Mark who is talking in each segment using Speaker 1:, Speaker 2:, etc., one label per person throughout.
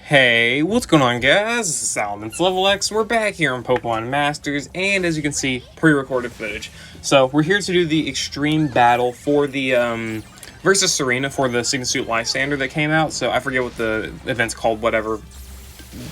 Speaker 1: Hey, what's going on, guys? This is Salomon's Level X. We're back here on Pokemon Masters, and as you can see, pre-recorded footage. So we're here to do the extreme battle for the versus Serena for the Signet Suit Lysander that came out. So I forget what the event's called, whatever.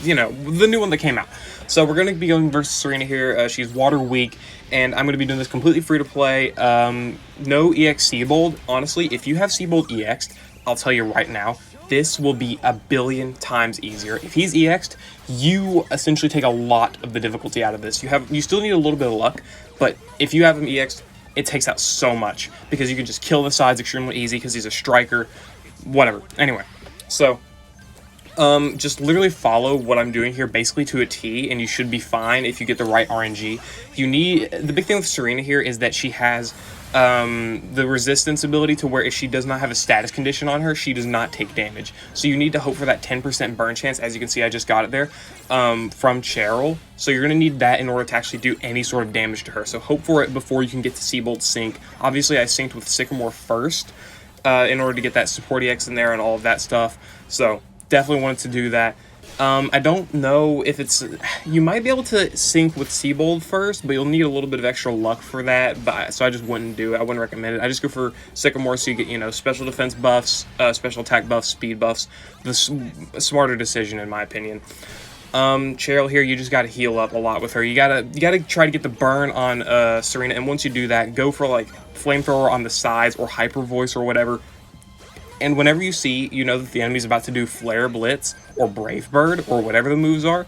Speaker 1: You know, the new one that came out. So we're going to be going versus Serena here. She's water weak, and I'm going to be doing this completely free to play. No EX Seabold. Honestly, if you have Seabold EX'd, I'll tell you right now, this will be a billion times easier. If he's EX'd, you essentially take a lot of the difficulty out of this. You still need a little bit of luck, but if you have him EX'd, it takes out so much because you can just kill the sides extremely easy because he's a striker, whatever. Anyway, so just literally follow what I'm doing here basically to a T, and you should be fine if you get the right RNG. The big thing with Serena here is that she has the resistance ability to where if she does not have a status condition on her, she does not take damage. So you need to hope for that 10% burn chance. As you can see, I just got it there from Cheryl. So you're going to need that in order to actually do any sort of damage to her. So hope for it before you can get to Seabold Sync. Obviously, I synced with Sycamore first in order to get that support EX in there and all of that stuff. So definitely wanted to do that. I don't know if you might be able to sync with Seabold first, but you'll need a little bit of extra luck for that, so I just wouldn't do it. I wouldn't recommend it. I just go for Sycamore so you get, special defense buffs, special attack buffs, speed buffs. The smarter decision in my opinion. Cheryl here, you just got to heal up a lot with her. You gotta try to get the burn on Serena, and once you do that, go for like flamethrower on the sides or hyper voice or whatever. And whenever you see, that the enemy's about to do Flare Blitz or Brave Bird or whatever the moves are,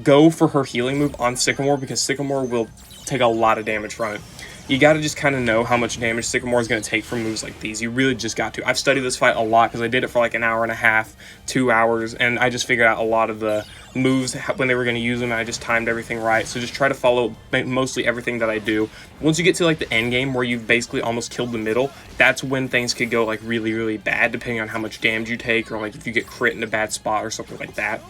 Speaker 1: go for her healing move on Sycamore because Sycamore will take a lot of damage from it. You got to just kind of know how much damage Sycamore is going to take from moves like these. You really just got to. I've studied this fight a lot because I did it for like an hour and a half, 2 hours, and I just figured out a lot of the moves when they were going to use them, and I just timed everything right. So just try to follow mostly everything that I do. Once you get to like the end game where you've basically almost killed the middle, that's when things could go like really, really bad depending on how much damage you take or like if you get crit in a bad spot or something like that.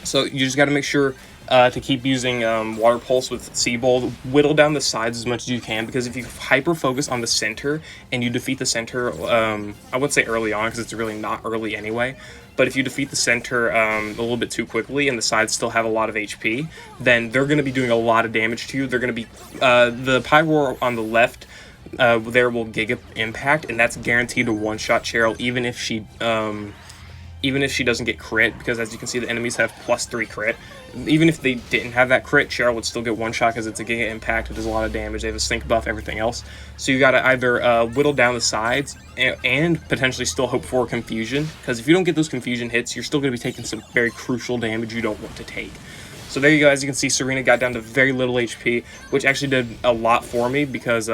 Speaker 1: So you just got to make sure to keep using Water Pulse with Seabold. Whittle down the sides as much as you can, because if you hyper focus on the center and you defeat the center, I would say early on because it's really not early anyway, but if you defeat the center a little bit too quickly and the sides still have a lot of HP, then they're going to be doing a lot of damage to you. They're going to be, the Pyroar on the left, there will Giga Impact, and that's guaranteed to one-shot Cheryl even if she doesn't get crit, because as you can see, the enemies have +3 crit. Even if they didn't have that crit, Cheryl would still get one shot because it's a Giga Impact. It does a lot of damage. They have a sync buff, everything else. So you got to either whittle down the sides and potentially still hope for confusion, because if you don't get those confusion hits, you're still going to be taking some very crucial damage you don't want to take. So there you go. As you can see, Serena got down to very little HP, which actually did a lot for me because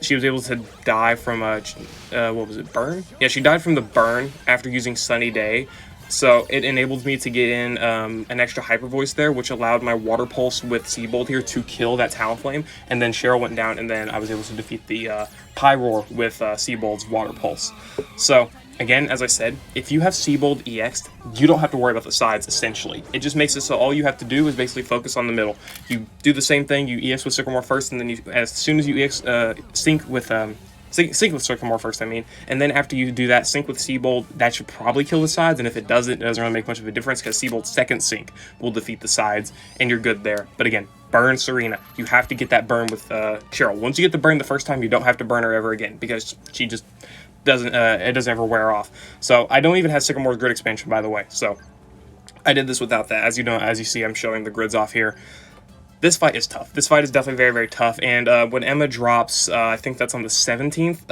Speaker 1: she was able to die from what was it, burn? Yeah, she died from the burn after using Sunny Day. So it enabled me to get in an extra Hyper Voice there, which allowed my Water Pulse with Seabold here to kill that Talonflame. And then Cheryl went down, and then I was able to defeat the Pyroar with Seabold's Water Pulse. So again, as I said, if you have Seabold EX'd, you don't have to worry about the sides, essentially. It just makes it so all you have to do is basically focus on the middle. You do the same thing, you EX with Sycamore first, and then as soon as you EX, sync with Sycamore first, and then after you do that, sync with Seabold, that should probably kill the sides, and if it doesn't really make much of a difference because Seabold's second sync will defeat the sides, and you're good there. But again, burn Serena. You have to get that burn with Cheryl. Once you get the burn the first time, you don't have to burn her ever again because she just doesn't, it doesn't ever wear off. So I don't even have Sycamore's grid expansion, by the way, so I did this without that. As you see, I'm showing the grids off here. This fight is tough. This fight is definitely very, very tough. And when Emma drops, I think that's on the 17th,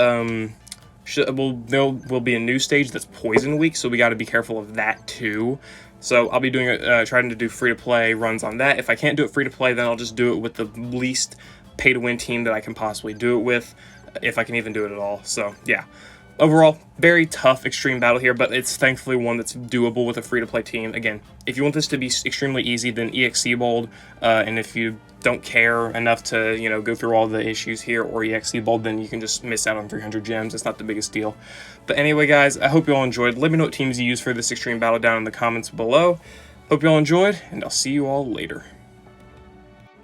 Speaker 1: there will be a new stage that's Poison Week, so we got to be careful of that too. So I'll be doing trying to do free-to-play runs on that. If I can't do it free-to-play, then I'll just do it with the least pay-to-win team that I can possibly do it with, if I can even do it at all. So yeah. Overall, very tough extreme battle here, but it's thankfully one that's doable with a free-to-play team. Again, if you want this to be extremely easy, then EX Seabold, and if you don't care enough to, go through all the issues here, or EX Seabold, then you can just miss out on 300 gems. It's not the biggest deal. But anyway, guys, I hope you all enjoyed. Let me know what teams you use for this extreme battle down in the comments below. Hope you all enjoyed, and I'll see you all later.